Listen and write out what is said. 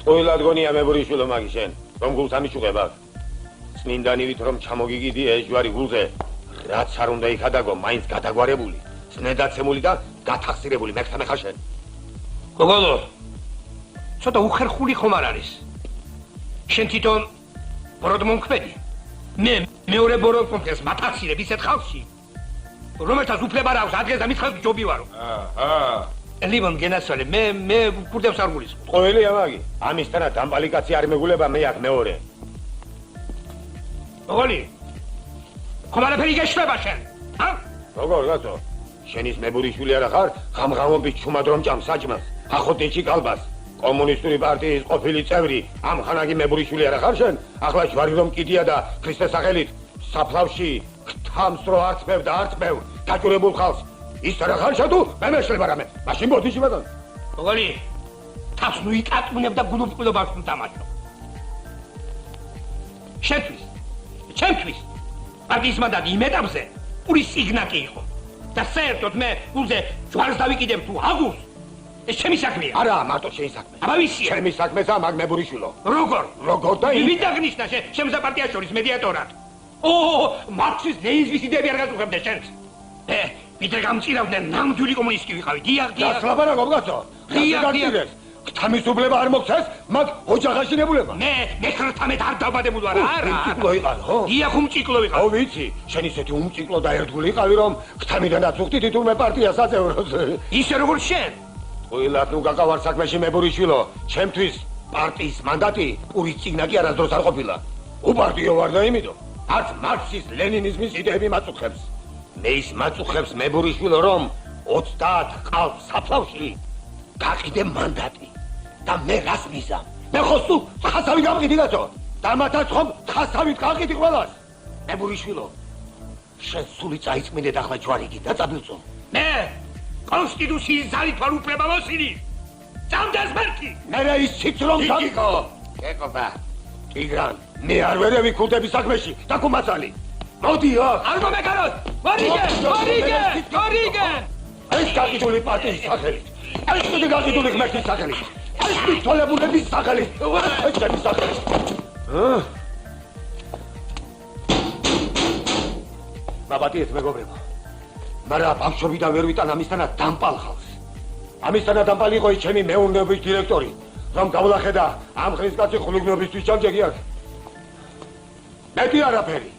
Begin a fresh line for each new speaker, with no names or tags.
ყველა გონია მებურიშვილო მაგი შენ, რომ გულს ამიჩუღებ აქ. წმინდანივით რომ ჩამოგიგიდი ეს ჯვარი გულზე, რაც არ უნდა იქადაგო, მაინც გადაგვარებული, წნედაცემული და გათახსირებული მეკთა ხარ შენ.
გოგოლო, ცოტა უხერხული ხომ არ არის? შენ თვითონ ბოროდ მომქმედი. მე მეორე ბოროდ მომქმედს მათახსირებ ისეთ ხალხში, რომელთაც უფლება არ აქვს ადგილს და მითხავს ჯობი ვარო. ლიმონ გენასვალე, მე კურდებს არ გულისხმობ.
ყველია მაგი, ამისთანაც დამპალი კაცი არ მეგულება მე აქ მეორე.
გოგოლი, ხომ არაფერი გეშლება შენ?
როგორ გაწო? შენის მებურიშვილი არა ხარ? ღამღამობით ჩუმად რომ ჭამ საჭმელს, ახოთიჩი კალბას. კომუნისტური პარტიის ყოფილი წევრი, ამ ხანაგი მებურიშვილი არა ხარ შენ? ახლა ჯვარი რომ კიდია და ქრისტეს სახელით საფლავში გთამს რო არწმევ და არწმევ დაჭურებულ ხალხს. ის არა ხარ შენ თუ? მე მეშლება რამე. მაშინ ბოდიში მაგან.
გოგოლი, თავს ნუ იკატუნებ და გულუბრყვილობას უთამაშო. ჩემთვის პარტიის მანდატი იმ ეტაპზე პური სიგნაკი იყო. და საერთოდ მე გულზე ჯვარს დავიკიდებ თუ აგურს. ეს ჩემი საქმეა.
არა, მარტო შენი საქმე.
აბა ვისია?
ჩემი საქმეა მაგ მებურიშვილო.
როგორ
და
ვინ დაგნიშნა შემსა პარტიას შორის მედიატორად? მარქსის ლენინის იდეები არ გაწუხებდნენ შენს. ვიდრე გამწირავდნენ ნამდვილი კომუნისტი ვიყავი. დიახ.
გასლაბარაგობ გაწო. დიახ. თამისუბლება არ მოგცეს, მაგ ოჯახაში ნებულება.
მე ხრთამეთ არ დავბადებული ვარ, არა.
უმჭიკლო იყავ,
დიახ, უმჭიკლო ვიყავ.
ვიცი, შენ ისეთი უმჭიკლო და ერთგული იყავი, რომ ხთამიდანაც უხდიდი თურმე პარტიას აწევროს.
ისე როგორც შენ.
ყველათ ნუ გაკავარ საქმეში მებურიშვილო, ჩემთვის პარტიის მანდატი პური წიგნაკი არასდროს არ ყოფილა. უპარტიო ვარ და იმიტომ, არც მარქსის ლენინიზმის იდეები მაწუხებს. მე ის მაწუხებს მებურიშვილო, რომ 30 ყალბ საფლავში გაყიდე მანდატი. და მე რას მიზამ? მე ხო სულ ხასავით გავყიდი გაწო. და მათაც ხომ ხასავით გავყიდი ყველას. მებურიშვილო, შენ სული წაიწმინდე და ახლა ჯვარი გიდა წაბილწო.
მე კონსტიტუციის ძალით ვარ უფლებამოსილი. წამდეს მერქი.
მე ის ციც რომ
გიგო,
ეკობა. ტიგრან, მე არ ვერევი ქურდების საქმეში და კუმაცალი. მოდი აქ.
არ მომეკაროთ. მორიგე.
ეს გაყიდული პარტიის სახელით. ეს კიდე გაყიდული ღმერთის სახელით. ეს მითვალებულების სახელით. ეს ჩემი სახელით. მაბატიეთ მეგობრებო. მაგრამ ბავშვობიდან ვერ ვიტან ამისთანაც დამპალ ხალხს. ამისთანაც დამპალი იყო ჩემი მეურნეობის დირექტორი, რომ გავლახედა ამ ხრის კაცი ხულიგნობისთვის ჩამჯეგი აქ. მეტი არაფერი.